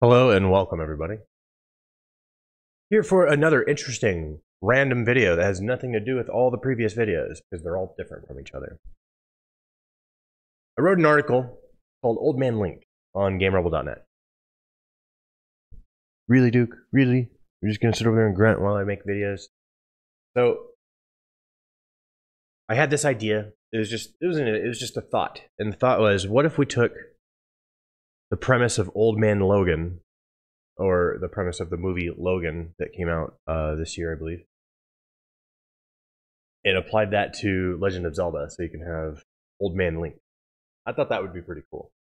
Hello and welcome everybody. Here for another interesting random video that has nothing to do with all the previous videos because they're all different from each other. I wrote an article called Old Man Link on GameRebel.net. Really, Duke? Really? You're just gonna sit over there and grunt while I make videos? So I had this idea. It was just a thought. And the thought was, what if we took the premise of Old Man Logan, or the premise of the movie Logan that came out this year, I believe, and applied that to Legend of Zelda, so you can have Old Man Link. I thought that would be pretty cool.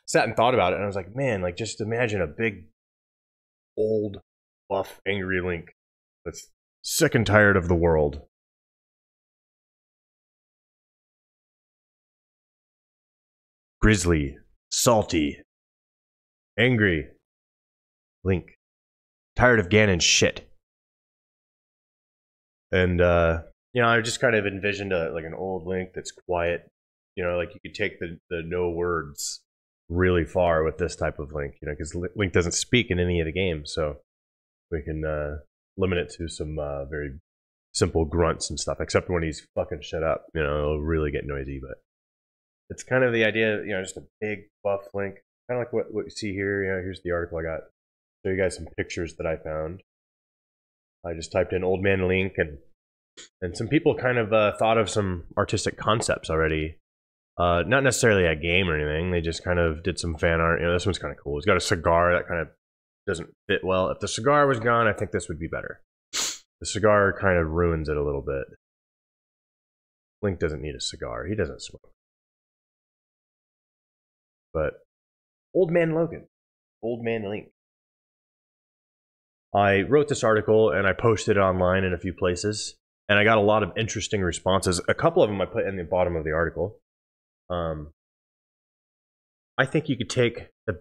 Sat and thought about it, and I was like, man, like just imagine a big, old, buff, angry Link that's sick and tired of the world. Grizzly, salty, angry Link, tired of Ganon's shit. And you know, I just kind of envisioned like an old Link that's quiet. You know, like you could take the no words really far with this type of Link. You know, because Link doesn't speak in any of the games, so we can limit it to some very simple grunts and stuff. Except when he's fucking shut up, you know, it'll really get noisy. But it's kind of the idea, you know, just a big buff Link. Kind of like what you see here. You know, here's the article I got. Show you guys some pictures that I found. I just typed in Old Man Link, and some people kind of thought of some artistic concepts already. Not necessarily a game or anything. They just kind of did some fan art. You know, this one's kind of cool. He's got a cigar that kind of doesn't fit well. If the cigar was gone, I think this would be better. The cigar kind of ruins it a little bit. Link doesn't need a cigar. He doesn't smoke. But Old Man Logan, Old Man Link. I wrote this article and I posted it online in a few places, and I got a lot of interesting responses. A couple of them I put in the bottom of the article. I think you could take the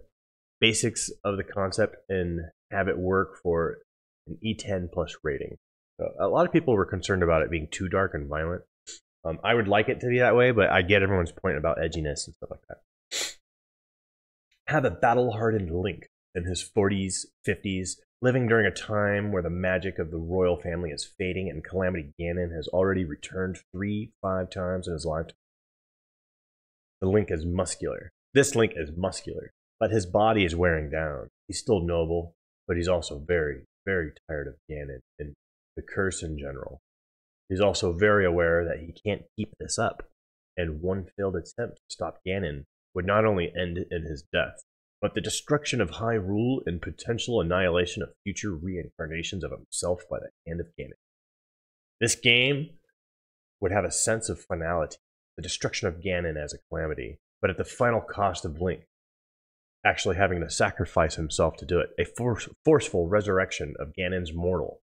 basics of the concept and have it work for an E10 plus rating. So a lot of people were concerned about it being too dark and violent. I would like it to be that way, but I get everyone's point about edginess and stuff like that. Have a battle-hardened Link in his 40s, 50s, living during a time where the magic of the royal family is fading and Calamity Ganon has already returned 3-5 times in his lifetime. The Link is muscular. This Link is muscular, but his body is wearing down. He's still noble, but he's also very, very tired of Ganon and the curse in general. He's also very aware that he can't keep this up, and one failed attempt to stop Ganon would not only end in his death, but the destruction of Hyrule and potential annihilation of future reincarnations of himself by the hand of Ganon. This game would have a sense of finality, the destruction of Ganon as a calamity, but at the final cost of Link actually having to sacrifice himself to do it. A forceful resurrection of Ganon's mortal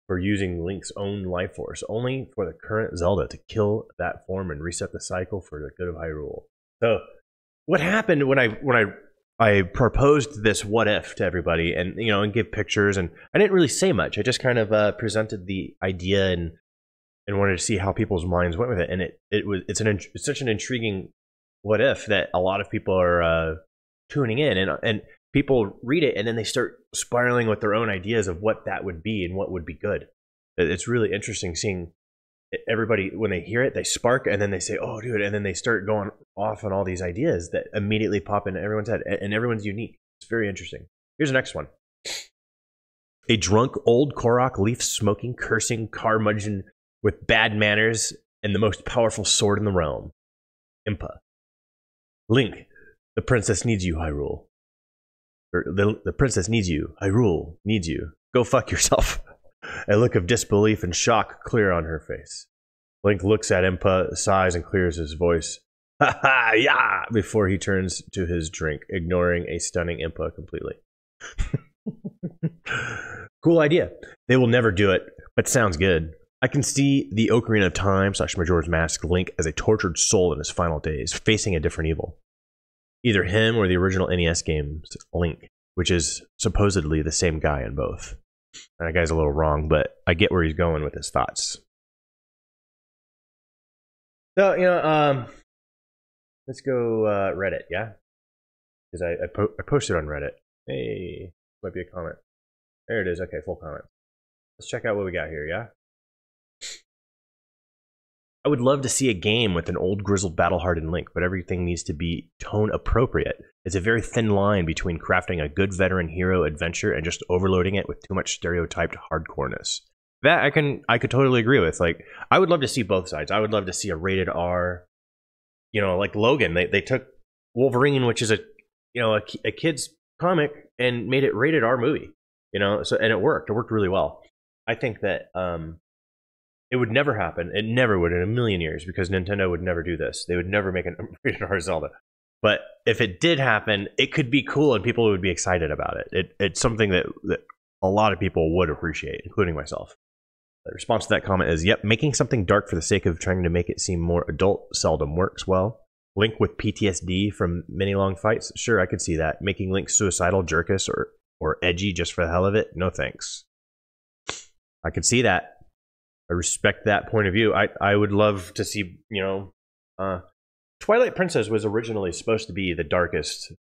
for using Link's own life force, only for the current Zelda to kill that form and reset the cycle for the good of Hyrule. So, what happened when I proposed this what if to everybody, and you know, and give pictures, and I didn't really say much. I just kind of presented the idea and wanted to see how people's minds went with it. And it's such an intriguing what if that a lot of people are tuning in, and people read it and then they start spiraling with their own ideas of what that would be and what would be good. It's really interesting seeing everybody, when they hear it, they spark, and then they say, oh dude, and then they start going off on all these ideas that immediately pop into everyone's head, and everyone's unique. It's very interesting. Here's the next one. A drunk old Korok leaf smoking, cursing, curmudgeon with bad manners and the most powerful sword in the realm. Impa. Link, the princess needs you, Hyrule. The princess needs you. Hyrule needs you. Go fuck yourself. A look of disbelief and shock clear on her face. Link looks at Impa, sighs, and clears his voice. Ha ha, yeah! Before he turns to his drink, ignoring a stunning Impa completely. Cool idea. They will never do it, but sounds good. I can see the Ocarina of Time / Majora's Mask Link as a tortured soul in his final days, facing a different evil. Either him or the original NES game's Link, which is supposedly the same guy in both. And that guy's a little wrong, but I get where he's going with his thoughts. So, you know, let's go Reddit, yeah? because I posted on Reddit. Hey, might be a comment. There it is. Okay, full comment. Let's check out what we got here, yeah? I would love to see a game with an old grizzled battle-hardened Link, but everything needs to be tone appropriate. It's a very thin line between crafting a good veteran hero adventure and just overloading it with too much stereotyped hardcoreness. That I could totally agree with. Like, I would love to see both sides. I would love to see a rated R, like Logan. They took Wolverine, which is a kid's comic, and made it rated R movie. So and it worked. It worked really well. I think that it would never happen. It never would in a million years, because Nintendo would never do this. They would never make a rated R Zelda. But if it did happen, it could be cool and people would be excited about it. It's something that a lot of people would appreciate, including myself. The response to that comment is, yep, making something dark for the sake of trying to make it seem more adult seldom works well. Link with PTSD from many long fights? Sure, I could see that. Making Link suicidal, jerkish, or edgy just for the hell of it? No thanks. I could see that. I respect that point of view. I would love to see, Twilight Princess was originally supposed to be the darkest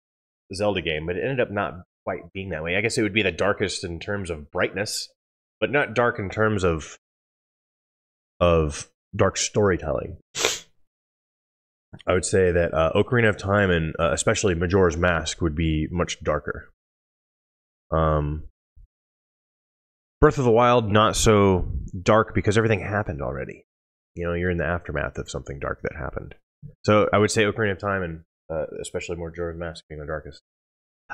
Zelda game, but it ended up not quite being that way. I guess it would be the darkest in terms of brightness, but not dark in terms of dark storytelling. I would say that Ocarina of Time and especially Majora's Mask would be much darker. Breath of the Wild, not so dark because everything happened already. You're in the aftermath of something dark that happened. So I would say Ocarina of Time and especially Majora's Mask being the darkest.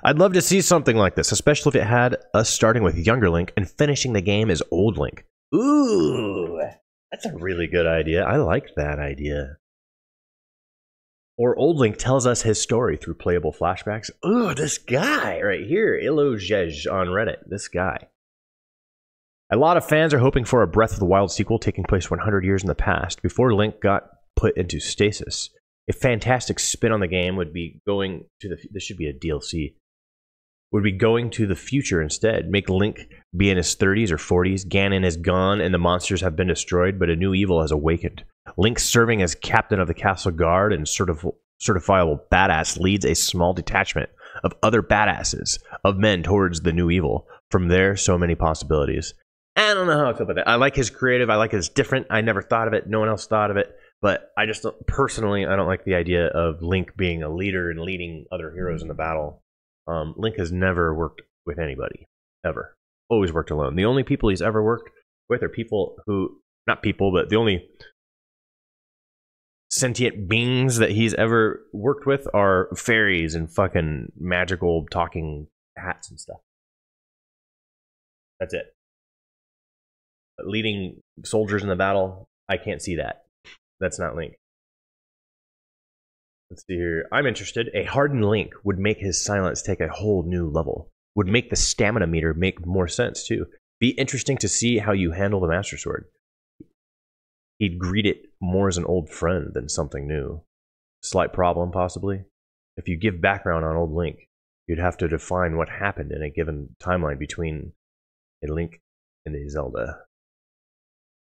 I'd love to see something like this, especially if it had us starting with younger Link and finishing the game as old Link. Ooh, that's a really good idea. I like that idea. Or old Link tells us his story through playable flashbacks. Ooh, this guy right here, Ilojej on Reddit. This guy. A lot of fans are hoping for a Breath of the Wild sequel taking place 100 years in the past, before Link got put into stasis. A fantastic spin on the game would be going to the... This should be a DLC. Would be going to the future instead. Make Link be in his 30s or 40s. Ganon is gone and the monsters have been destroyed, but a new evil has awakened. Link, serving as captain of the castle guard and certifiable badass, leads a small detachment of other badasses, of men towards the new evil. From there, so many possibilities. I don't know how I feel about that. I like his creative. I like his different. I never thought of it. No one else thought of it. But I just personally, I don't like the idea of Link being a leader and leading other heroes in the battle. Link has never worked with anybody, ever. Always worked alone. The only people he's ever worked with are people who, not people, but the only sentient beings that he's ever worked with are fairies and fucking magical talking hats and stuff. That's it. But leading soldiers in the battle, I can't see that. That's not Link. Let's see here. I'm interested. A hardened Link would make his silence take a whole new level. Would make the stamina meter make more sense, too. Be interesting to see how you handle the Master Sword. He'd greet it more as an old friend than something new. Slight problem, possibly. If you give background on old Link, you'd have to define what happened in a given timeline between a Link and a Zelda.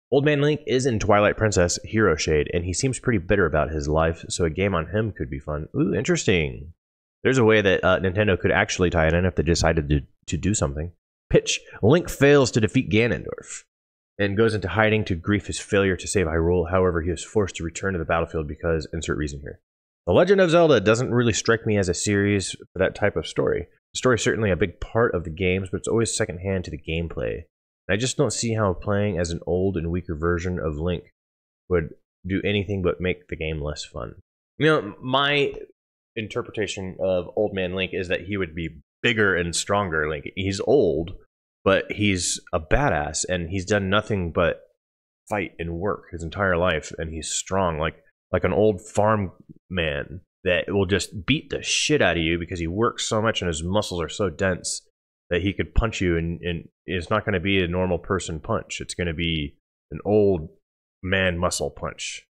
Old Man Link is in Twilight Princess Hero Shade, and he seems pretty bitter about his life, so a game on him could be fun. Ooh, interesting. There's a way that Nintendo could actually tie it in if they decided to do something. Pitch. Link fails to defeat Ganondorf and goes into hiding to grieve his failure to save Hyrule. However, he is forced to return to the battlefield because... insert reason here. The Legend of Zelda doesn't really strike me as a series for that type of story. The story is certainly a big part of the games, but it's always secondhand to the gameplay. I just don't see how playing as an old and weaker version of Link would do anything but make the game less fun. My interpretation of Old Man Link is that he would be bigger and stronger Link. He's old, but he's a badass, and he's done nothing but fight and work his entire life, and he's strong, like an old farm man that will just beat the shit out of you because he works so much and his muscles are so dense that he could punch you, and it's not going to be a normal person punch. It's going to be an old man muscle punch.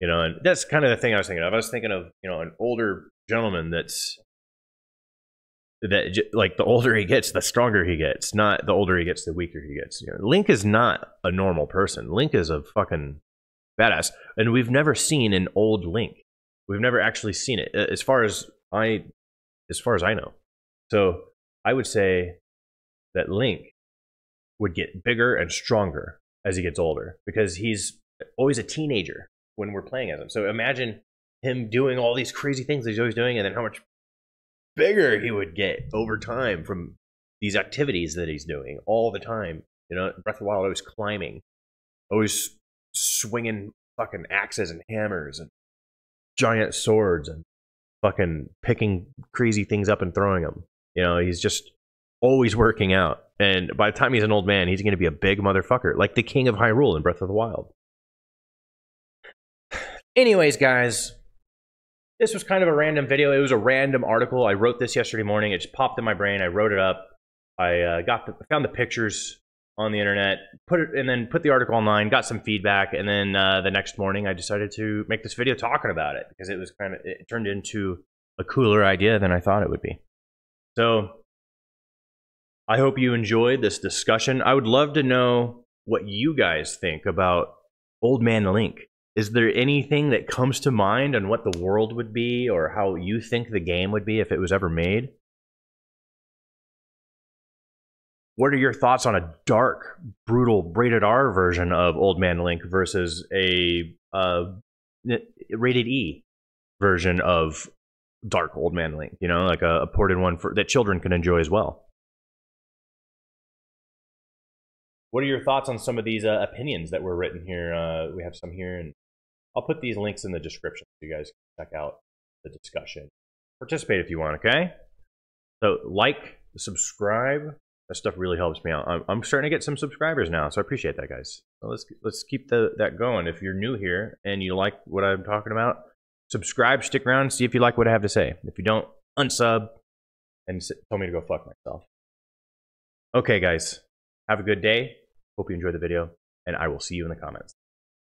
And that's kind of the thing I was thinking of. I was thinking of, an older gentleman like the older he gets, the stronger he gets. Not the older he gets, the weaker he gets. Link is not a normal person. Link is a fucking badass. And we've never seen an old Link. We've never actually seen it. As far as as far as I know. So I would say that Link would get bigger and stronger as he gets older, because he's always a teenager when we're playing as him. So imagine him doing all these crazy things that he's always doing, and then how much bigger he would get over time from these activities that he's doing all the time. You know, Breath of the Wild, always climbing, always swinging fucking axes and hammers and giant swords and fucking picking crazy things up and throwing them. You know, he's just always working out. And by the time he's an old man, he's going to be a big motherfucker, like the King of Hyrule in Breath of the Wild. Anyways, guys, this was kind of a random video. It was a random article. I wrote this yesterday morning. It just popped in my brain. I wrote it up. I found the pictures on the internet, put the article online, got some feedback, and then the next morning I decided to make this video talking about it, because it turned into a cooler idea than I thought it would be. So I hope you enjoyed this discussion. I would love to know what you guys think about Old Man Link. Is there anything that comes to mind on what the world would be, or how you think the game would be if it was ever made? What are your thoughts on a dark, brutal, rated R version of Old Man Link versus a rated E version of dark Old Man Link? You know, like a ported one that children can enjoy as well. What are your thoughts on some of these opinions that were written here? We have some here, and I'll put these links in the description so you guys can check out the discussion. Participate if you want, okay? So like, subscribe. That stuff really helps me out. I'm starting to get some subscribers now, so I appreciate that, guys. So let's keep that going. If you're new here and you like what I'm talking about, subscribe, stick around, see if you like what I have to say. If you don't, unsub and tell me to go fuck myself. Okay, guys. Have a good day. Hope you enjoyed the video, and I will see you in the comments.